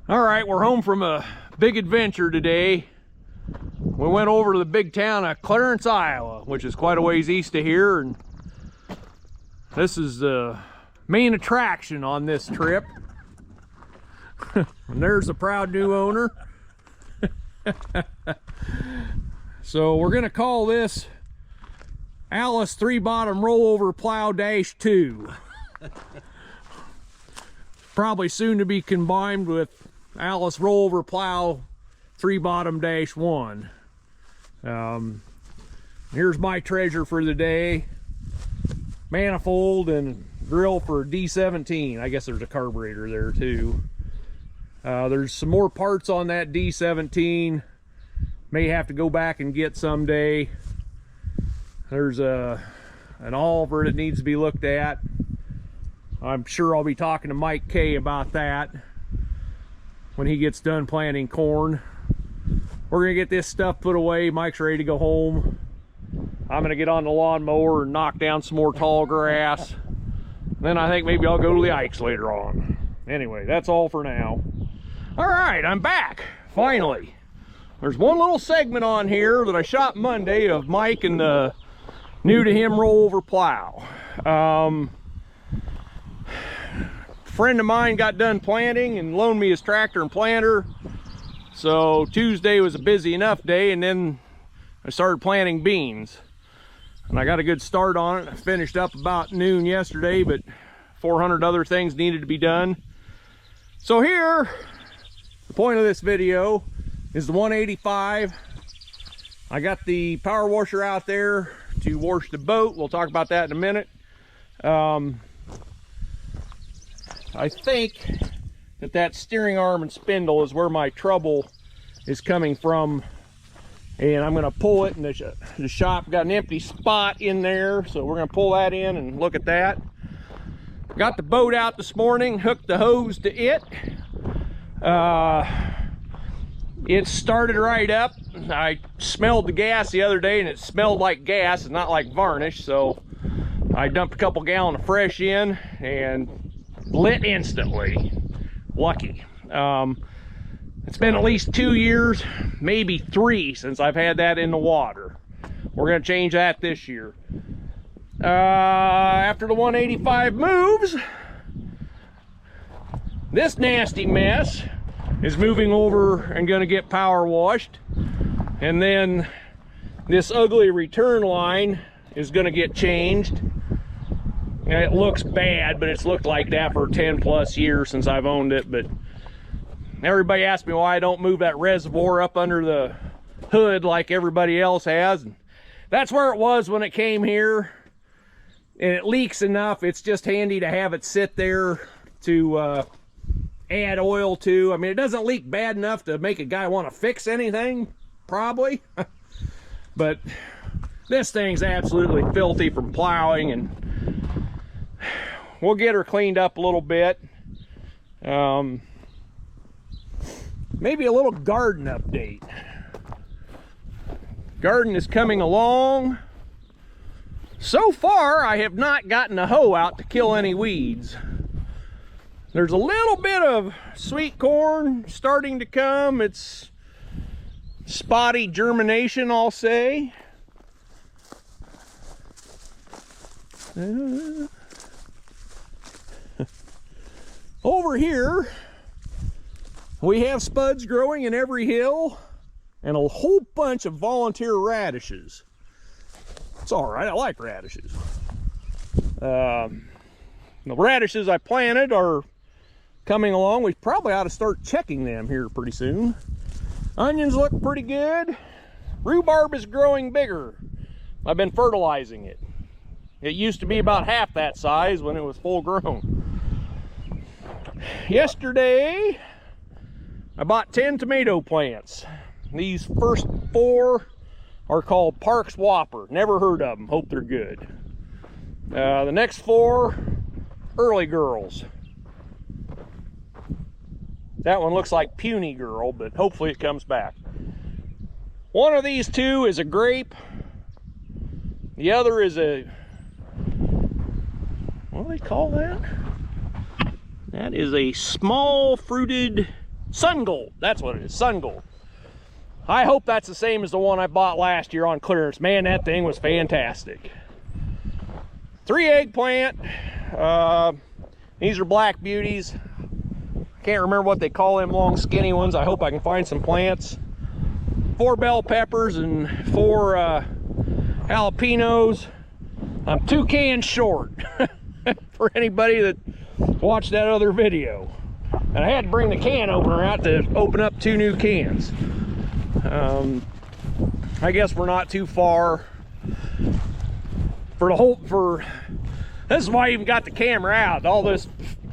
All right, we're home from a big adventure today. We went over to the big town of Clarence, Iowa, which is quite a ways east of here, and this is the main attraction on this trip. And there's the proud new owner. So we're gonna call this Allis 3-bottom rollover plow -2. Probably soon to be combined with Allis rollover plow 3-bottom -1. Here's my treasure for the day: manifold and grill for D17. I guess there's a carburetor there too. There's some more parts on that D17. May have to go back and get someday. There's an Oliver that needs to be looked at. I'm sure I'll be talking to Mike K about that when he gets done planting corn. We're gonna get this stuff put away. Mike's ready to go home. I'm gonna get on the lawnmower and knock down some more tall grass. Then I think maybe I'll go to the Ikes later on. Anyway, that's all for now. All right, I'm back, finally. There's one little segment on here that I shot Monday of Mike and the new to him rollover plow. Friend of mine got done planting and loaned me his tractor and planter. So Tuesday was a busy enough day, and then I started planting beans. And I got a good start on it. I finished up about noon yesterday, but 400 other things needed to be done. So here, the point of this video is the 185. I got the power washer out there to wash the boat. We'll talk about that in a minute. I think that steering arm and spindle is where my trouble is coming from, and I'm going to pull it, and the shop got an empty spot in there, so we're going to pull that in and look at that. Got the boat out this morning, hooked the hose to it. It started right up. I smelled the gas the other day, and it smelled like gas and not like varnish, so I dumped a couple gallons of fresh in and lit instantly. Lucky. It's been at least 2 years, maybe 3, since I've had that in the water. We're going to change that this year. After the 185 moves, this nasty mess is moving over and going to get power washed, and then this ugly return line is going to get changed. And it looks bad, but it's looked like that for 10+ years since I've owned it. But everybody asks me why I don't move that reservoir up under the hood like everybody else has. And that's where it was when it came here, and it leaks enough. It's just handy to have it sit there to add oil to. I mean, it doesn't leak bad enough to make a guy want to fix anything, probably. But this thing's absolutely filthy from plowing, and we'll get her cleaned up a little bit. Maybe a little garden update. Garden is coming along. So far, I have not gotten a hoe out to kill any weeds. There's a little bit of sweet corn starting to come. It's spotty germination, I'll say. Over here, we have spuds growing in every hill and a whole bunch of volunteer radishes. It's all right, I like radishes. The radishes I planted are coming along. We probably ought to start checking them here pretty soon. Onions look pretty good. Rhubarb is growing bigger. I've been fertilizing it. It used to be about half that size when it was full grown. Yesterday, I bought 10 tomato plants. These first 4 are called Parks Whopper. Never heard of them. Hope they're good. The next 4, Early Girls. That one looks like Puny Girl, but hopefully it comes back. One of these 2 is a grape. The other is a, what do they call that? That is a small fruited Sun Gold. That's what it is, Sun Gold. I hope that's the same as the one I bought last year on clearance. Man, that thing was fantastic. 3 eggplant. These are black beauties. Can't remember what they call them long skinny ones. I hope I can find some plants. 4 bell peppers and 4 jalapenos. I'm 2 cans short for anybody that watched that other video. And I had to bring the can opener out to open up 2 new cans. I guess we're not too far this is why I even got the camera out. All this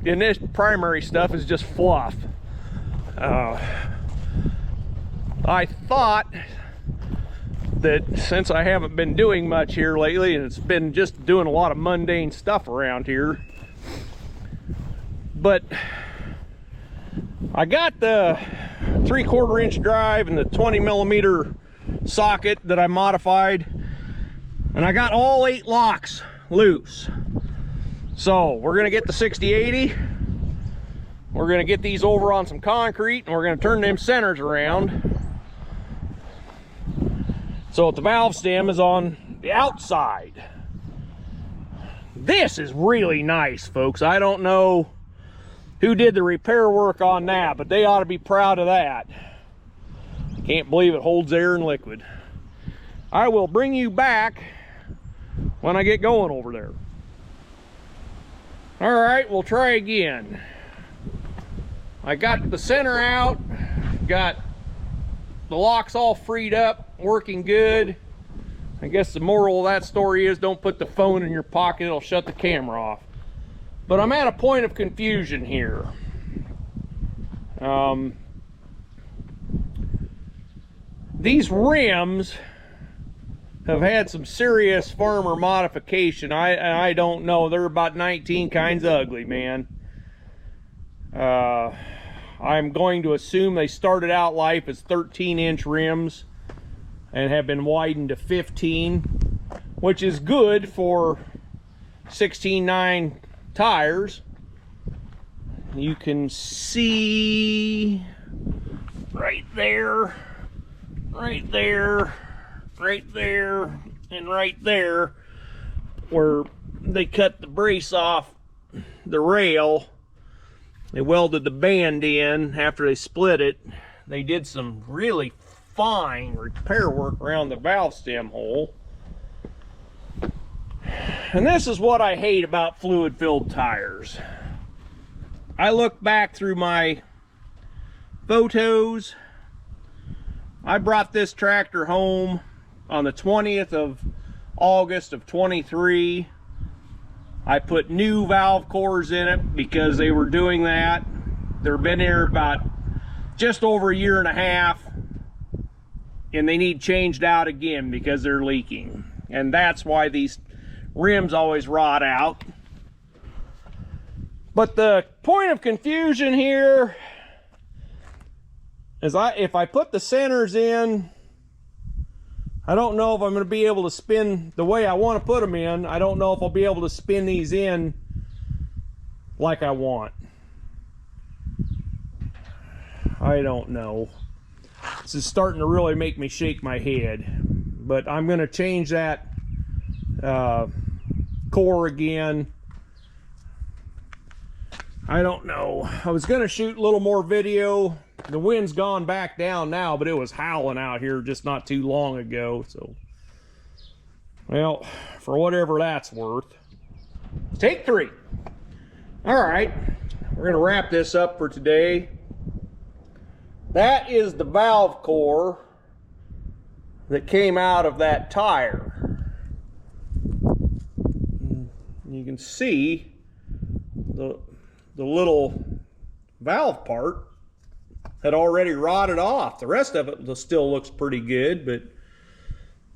in this primary stuff is just fluff. I thought that since I haven't been doing much here lately, and it's been just doing a lot of mundane stuff around here, but I got the 3/4 inch drive and the 20 millimeter socket that I modified, and I got all 8 locks loose. So we're gonna get the 60/80. We're gonna get these over on some concrete, and we're gonna turn them centers around so the valve stem is on the outside. This is really nice, folks. I don't know who did the repair work on that, but they ought to be proud of that. Can't believe it holds air and liquid. I will bring you back when I get going over there. All right, we'll try again. I got the center out, got the locks all freed up, working good. I guess the moral of that story is don't put the phone in your pocket, it'll shut the camera off. But I'm at a point of confusion here. These rims have had some serious farmer modification. I don't know, they're about 19 kinds of ugly, man. I'm going to assume they started out life as 13-inch rims and have been widened to 15, which is good for 16.9 tires. You can see right there, right there, right there, and right there where they cut the brace off the rail. They welded the band in after they split it. They did some really fine repair work around the valve stem hole. And this is what I hate about fluid-filled tires. I look back through my photos. I brought this tractor home on the 20th of August of 23. I put new valve cores in it because they were doing that. They've been here about just over a year and a half, and they need changed out again because they're leaking. And that's why these rims always rot out. But the point of confusion here is if I put the centers in, I don't know if I'm going to be able to spin the way I want to put them in. I don't know if I'll be able to spin these in like I want. I don't know. This is starting to really make me shake my head. But I'm going to change that core again. I don't know. I was going to shoot a little more video. The wind's gone back down now, but it was howling out here just not too long ago. So, well, for whatever that's worth. Take 3. All right, we're going to wrap this up for today. That is the valve core that came out of that tire. You can see the little valve part had already rotted off. The rest of it still looks pretty good, but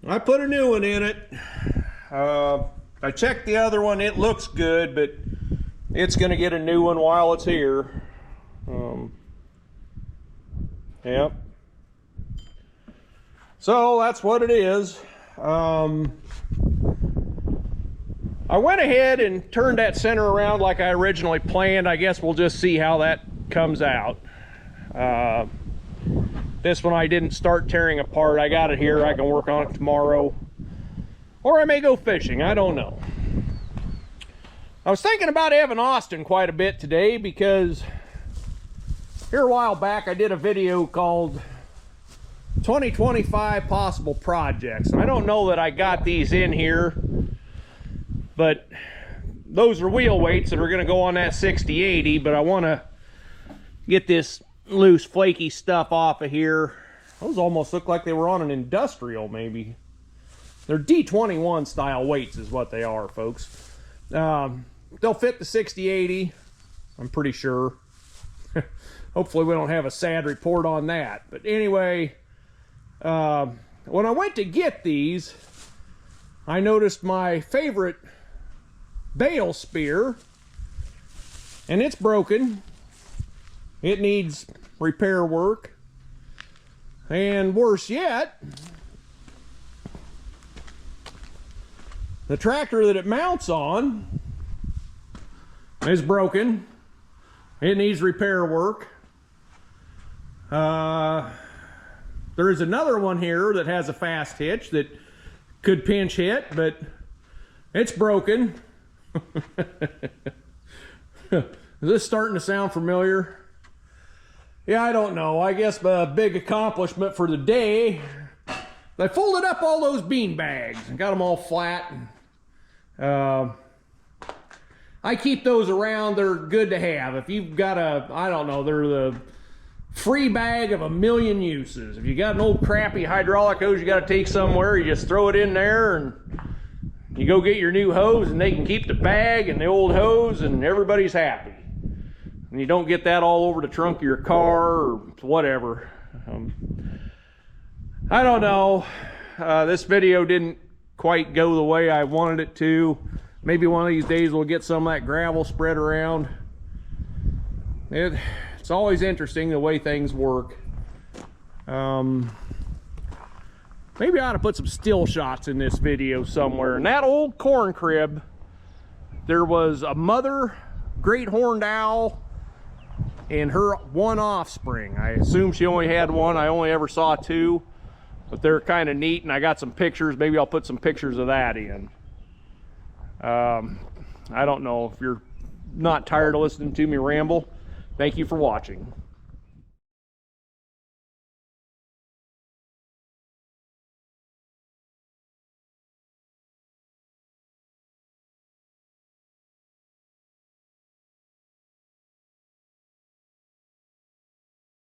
I put a new one in it. I checked the other one, it looks good, but it's gonna get a new one while it's here. Yep. So that's what it is. I went ahead and turned that center around like I originally planned. I guess we'll just see how that comes out. This one I didn't start tearing apart. I got it here. I can work on it tomorrow. Or I may go fishing. I don't know. I was thinking about Evan Austin quite a bit today because here a while back I did a video called 2025 Possible Projects. And I don't know that I got these in here, but those are wheel weights that are going to go on that 6080, but I want to get this loose flaky stuff off of here. Those almost look like they were on an industrial maybe. They're D21 style weights is what they are, folks. They'll fit the 6080, I'm pretty sure. Hopefully we don't have a sad report on that. But anyway, when I went to get these, I noticed my favorite bale spear, and it's broken. It needs repair work. And worse yet, the tractor that it mounts on is broken. It needs repair work. There is another one here that has a fast hitch that could pinch hit, but it's broken. Is this starting to sound familiar? Yeah, I don't know. I guess a big accomplishment for the day. I folded up all those bean bags and got them all flat. I keep those around. They're good to have. If you've got a, I don't know, they're the free bag of a million uses. If you got an old crappy hydraulic hose you got to take somewhere, you just throw it in there and you go get your new hose, and they can keep the bag and the old hose, and everybody's happy. And you don't get that all over the trunk of your car or whatever. I don't know. This video didn't quite go the way I wanted it to. Maybe one of these days we'll get some of that gravel spread around. It's always interesting the way things work. Maybe I ought to put some still shots in this video somewhere. In that old corn crib, there was a mother great horned owl and her one offspring. I assume she only had one. I only ever saw two, but they're kind of neat, and I got some pictures. Maybe I'll put some pictures of that in. I don't know if you're not tired of listening to me ramble. Thank you for watching.